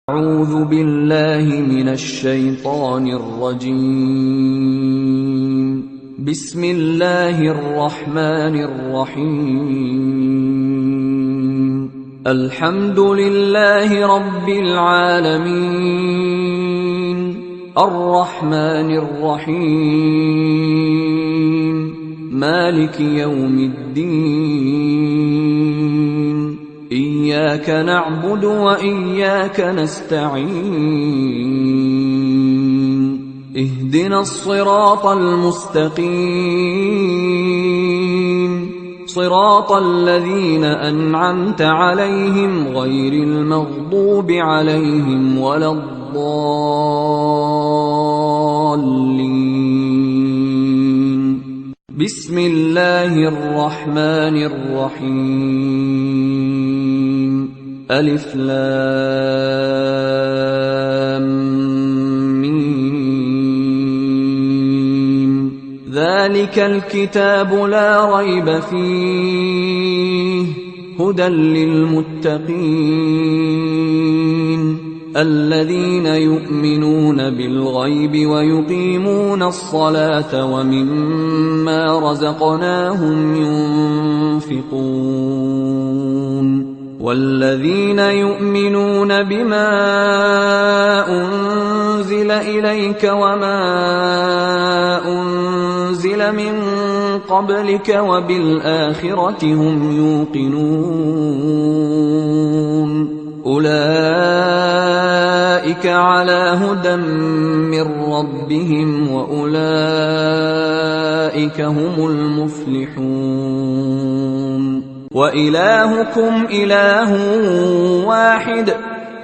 أعوذ بالله من الشيطان الرجيم. بسم الله الرحمن الرحيم. الحمد لله رب العالمين، الرحمن الرحيم، مالك يوم الدين. إياك نعبد وإياك نستعين. اهدنا الصراط المستقيم، صراط الذين أنعمت عليهم غير المغضوب عليهم ولا الضالين. بسم الله الرحمن الرحيم. ألف لام ميم. ذلك الكتاب لا ريب فيه، هدى للمتقين الذين يؤمنون بالغيب ويقيمون الصلاة ومما رزقناهم ينفقون. والذين يؤمنون بما أنزل إليك وما أنزل من قبلك وبالآخرة هم يوقنون. أولئك على هدى من ربهم وأولئك هم المفلحون. وإلهكم إله واحد،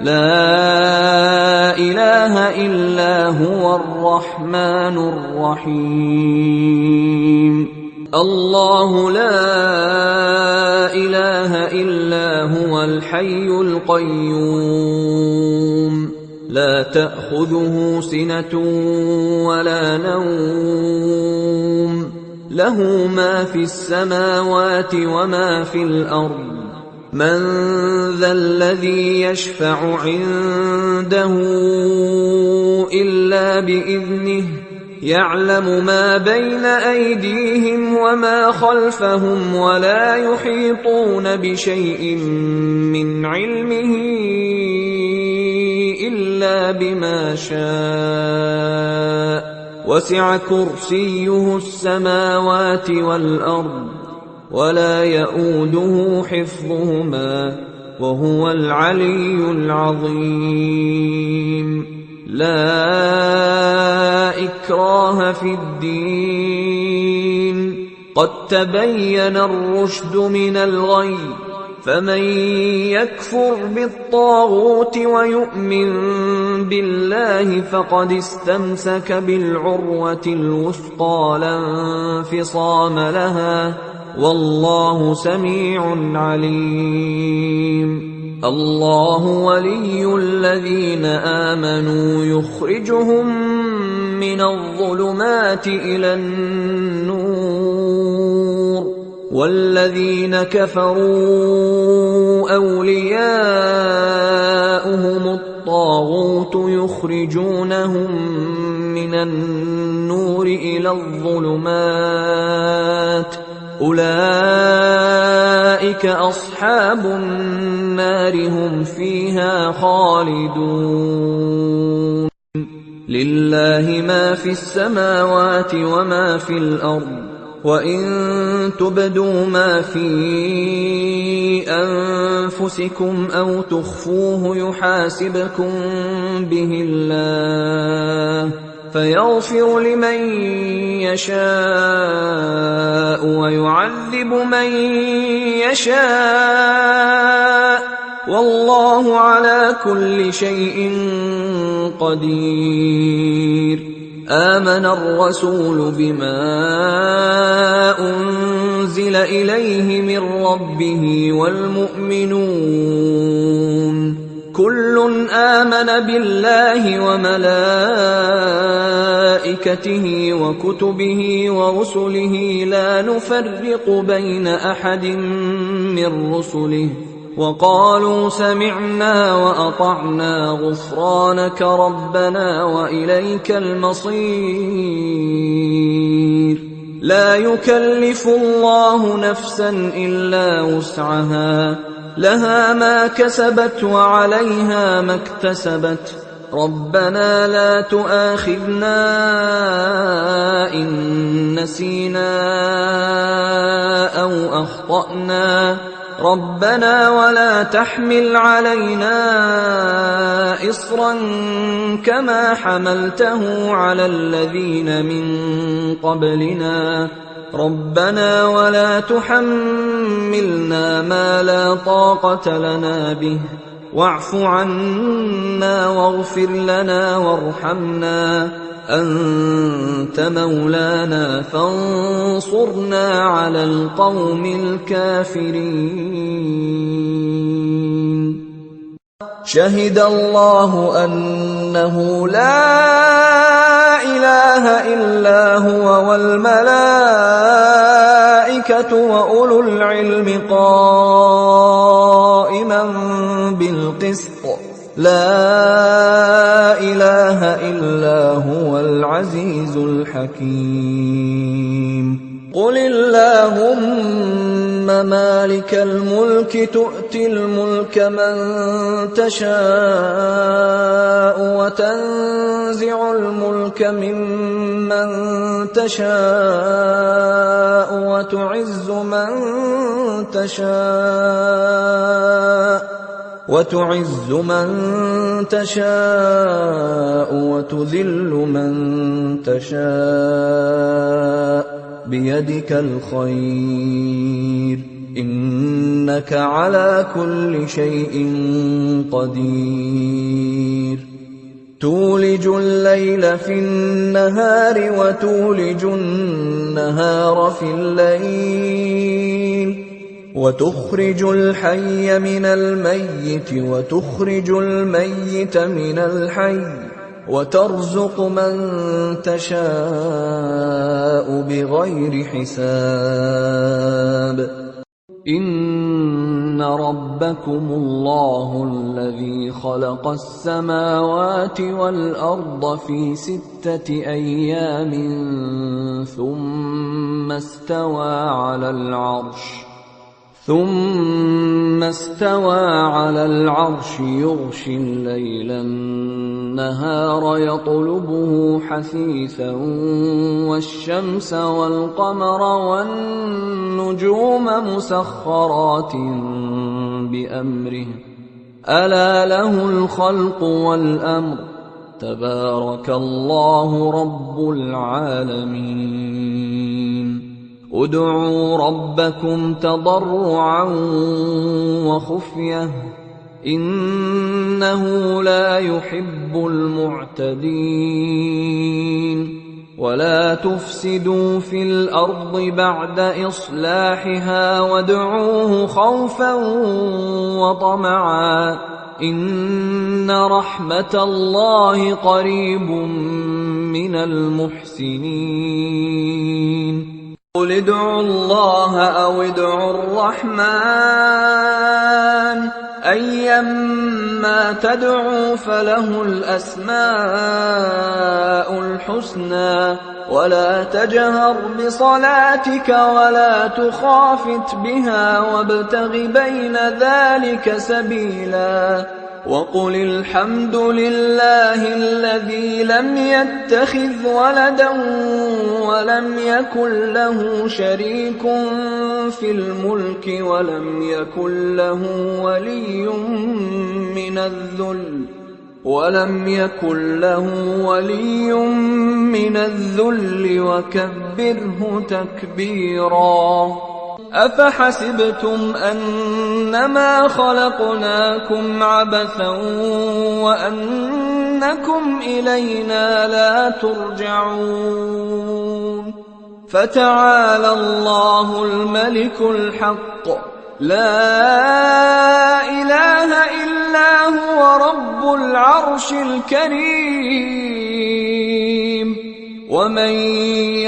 لا إله إلا هو الرحمن الرحيم. الله لا إله إلا هو الحي القيوم، لا تأخذه سنة ولا نوم، له ما في السماوات وما في الأرض. من ذا الذي يشفع عنده إلا بإذنه، يعلم ما بين أيديهم وما خلفهم ولا يحيطون بشيء من علمه إلا بما شاء. وسع كرسيه السماوات والأرض ولا يئوده حفظهما وهو العلي العظيم. لا إكراه في الدين، قد تبين الرشد من الغي. فمن يكفر بالطاغوت ويؤمن بالله فقد استمسك بالعروة الوثقى لا انفصام لها، والله سميع عليم. الله ولي الذين آمنوا يخرجهم من الظلمات إلى النور، والذين كفروا أولياؤهم الطاغوت يخرجونهم من النور إلى الظلمات. أولئك أصحاب النار هم فيها خالدون. لله ما في السماوات وما في الأرض، وإن تبدوا ما في أنفسكم أو تخفوه يحاسبكم به الله، فيغفر لمن يشاء ويعذب من يشاء، والله على كل شيء قدير. آمن الرسول بما أنزل إليه من ربه والمؤمنون، كل آمن بالله وملائكته وكتبه ورسله لا نفرق بين أحد من رسله وقالوا سمعنا وأطعنا غفرانك ربنا وإليك المصير. لا يكلف الله نفسا إلا وسعها، لها ما كسبت وعليها ما اكتسبت. ربنا لا تؤاخذنا إن نسينا أو أخطأنا، ربنا ولا تحمل علينا إصرا كما حملته على الذين من قبلنا، ربنا ولا تحملنا ما لا طاقة لنا به، واعف عنا واغفر لنا وارحمنا، أنت مولانا فانصرنا على القوم الكافرين. شهد الله أنه لا إله إلا هو والملائكة وأولو العلم قائما بالقسط، لا إله إلا هو العزيز الحكيم. قل اللهم مالك الملك تؤتي الملك من تشاء وتنزع الملك ممن تشاء وتعز من تشاء وتذل من تشاء، بيدك الخير، إنك على كل شيء قدير. تولج الليل في النهار وتولج النهار في الليل، وتخرج الحي من الميت وتخرج الميت من الحي، وترزق من تشاء بغير حساب. إن ربكم الله الذي خلق السماوات والأرض في 6 أيام ثم استوى على العرش يغشي الليل النهار يطلبه حثيثا، والشمس والقمر والنجوم مسخرات بأمره، ألا له الخلق والأمر، تبارك الله رب العالمين. ادعوا ربكم تضرعا وخفية، إنه لا يحب المعتدين. ولا تفسدوا في الأرض بعد إصلاحها وادعوه خوفا وطمعا، إن رحمة الله قريب من المحسنين. قل ادعوا الله أو ادعوا الرحمن، أيما تدعوا فله الأسماء الحسنى، ولا تجهر بصلاتك ولا تخافت بها وابتغ بين ذلك سبيلا. وقل الحمد لله الذي لم يتخذ ولدا ولم يكن له شريك في الملك ولم يكن له ولي من الذل وكبره تكبيرا. أفحسبتم أنما خلقناكم عبثا وأنكم إلينا لا ترجعون؟ فتعالى الله الملك الحق، لا إله إلا هو رب العرش الكريم. ومن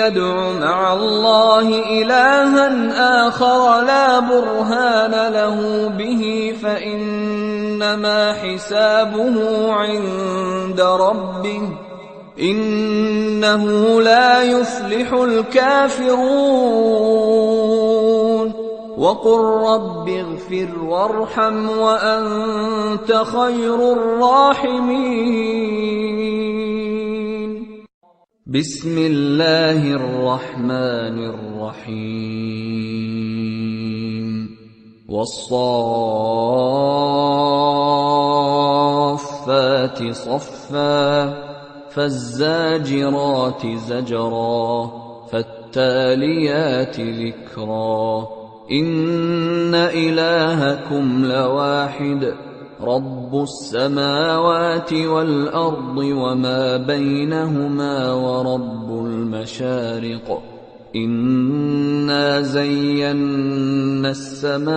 يدع مع الله إلها آخر لا برهان له به فإنما حسابه عند ربه إنه لا يفلح الكافرون وقل رب اغفر وارحم وأنت خير الراحمين. بسم الله الرحمن الرحيم. والصافات صفا فالزاجرات زجرا فالتاليات ذكرا إن إلهكم لواحد رب السماوات والأرض وما بينهما ورب المشارق إنا زينا السماء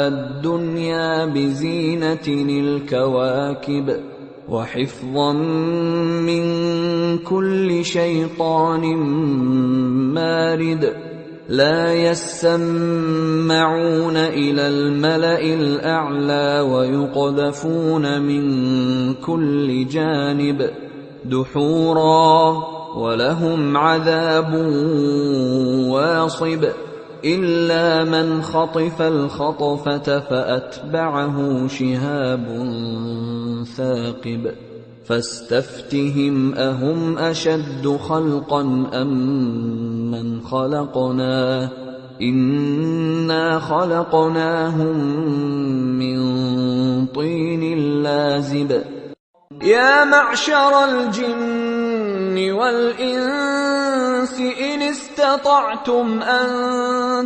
الدنيا بزينة الكواكب وحفظا من كل شيطان مارد لا يسمعون إلى الملأ الأعلى ويقذفون من كل جانب دحورا ولهم عذاب واصب إلا من خطف الخطفة فأتبعه شهاب ثاقب فاستفتهم أهم أشد خلقا أم من خلقنا إنا خلقناهم من طين لازب يا معشر الجن والإنس إن استطعتم أن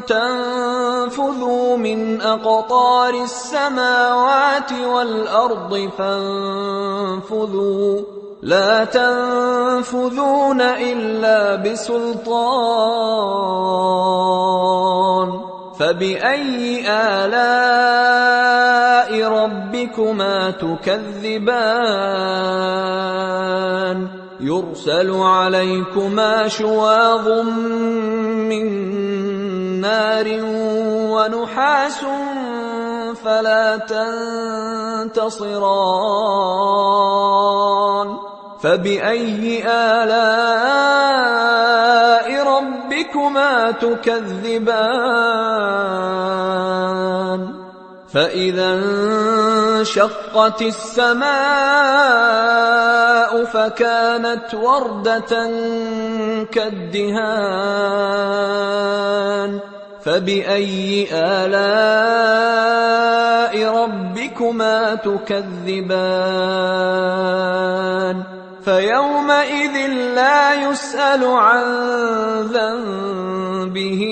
تنفذوا من أقطار السماوات والأرض فانفذوا لا تنفذون إلا بسلطان فبأي آلاء ربكما تكذبان يرسل عليكما شواظ من نار ونحاس فلا تنتصران فبأي آلاء ربكما تكذبان فإذا انشقت السماء فكانت وردة كالدهان فبأي آلاء ربكما تكذبان فيومئذ لا يسأل عن ذنبه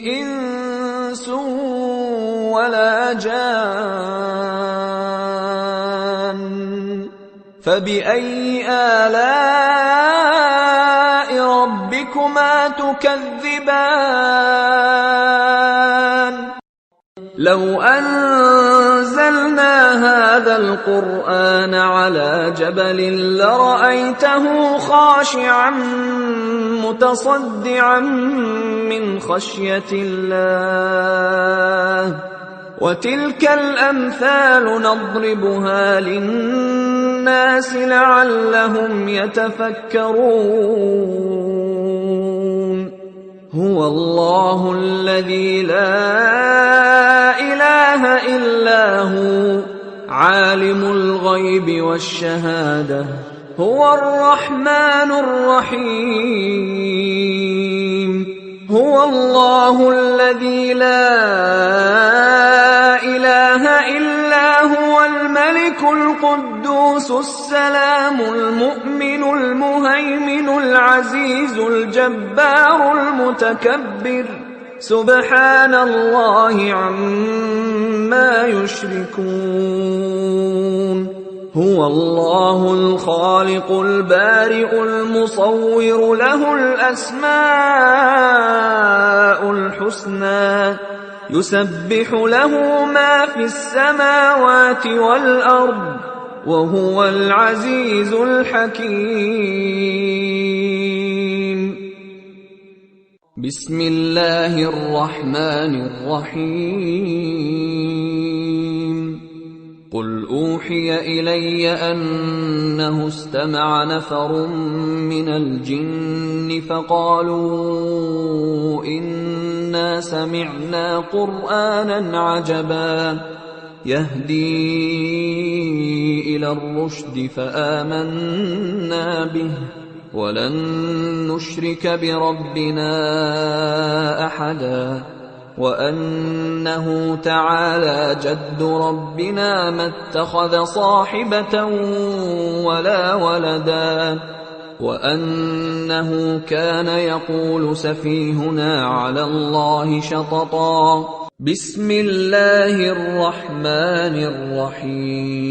إنس ولا جان فبأي آلاء ربكما تكذبان لو أنزلنا هذا القرآن على جبل لرأيته خاشعا متصدعا من خشية الله وتلك الأمثال نضربها للناس لعلهم يتفكرون هو الله الذي لا إله إلا هو عالم الغيب والشهادة هو الرحمن الرحيم هو الله الذي لا إله إلا هو الملك القدوس السلام المؤمن المهيمن العزيز الجبار المتكبر سبحان الله عما يشركون هو الله الخالق البارئ المصور له الأسماء الحسنى يسبح له ما في السماوات والأرض وهو العزيز الحكيم. بسم الله الرحمن الرحيم. قل أوحي إلي أنه استمع نفر من الجن فقالوا إنا سمعنا قرآنا عجبا يهدي إلى الرشد فآمنا به ولن نشرك بربنا أحدا وأنه تعالى جد ربنا ما اتخذ صاحبة ولا ولدا وأنه كان يقول سفيهنا على الله شططا. بسم الله الرحمن الرحيم.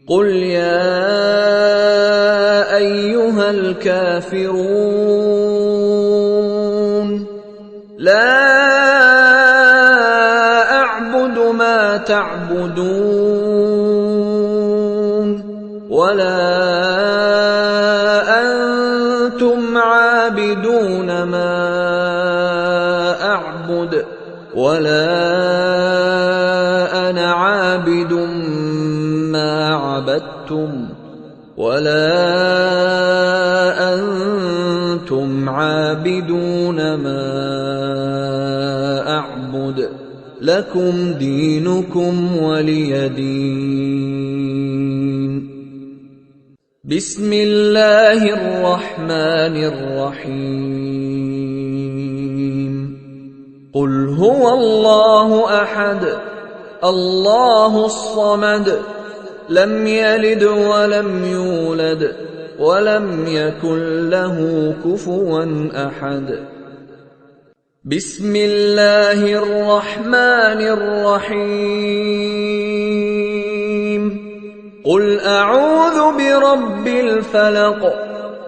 قل يا أيها الكافرون لا أعبد ما تعبدون ولا أنتم عابدون ما أعبد ولا أنا عابد ما عبدتم ولا أنتم عابدون ما أعبد لكم دينكم ولي دين. بسم الله الرحمن الرحيم. قل هو الله أحد الله الصمد لم يلد ولم يولد ولم يكن له كفوا أحد. بسم الله الرحمن الرحيم. قل أعوذ برب الفلق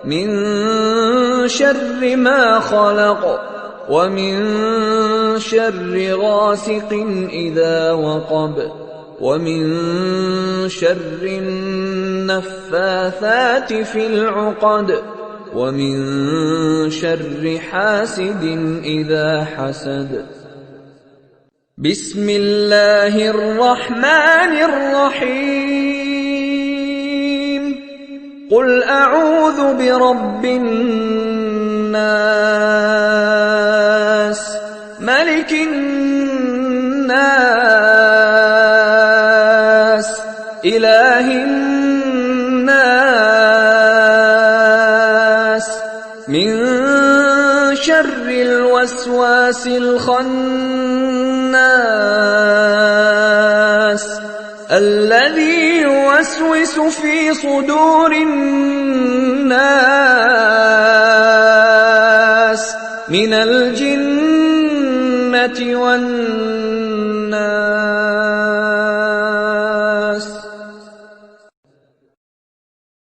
من شر ما خلق ومن شر غاسق إذا وقب ومن شر النفاثات في العقد ومن شر حاسد إذا حسد. بسم الله الرحمن الرحيم. قل أعوذ برب الناس ملك الناس إله الناس من شر الوسواس الخناس الذي يوسوس في صدور الناس من الجنة والناس.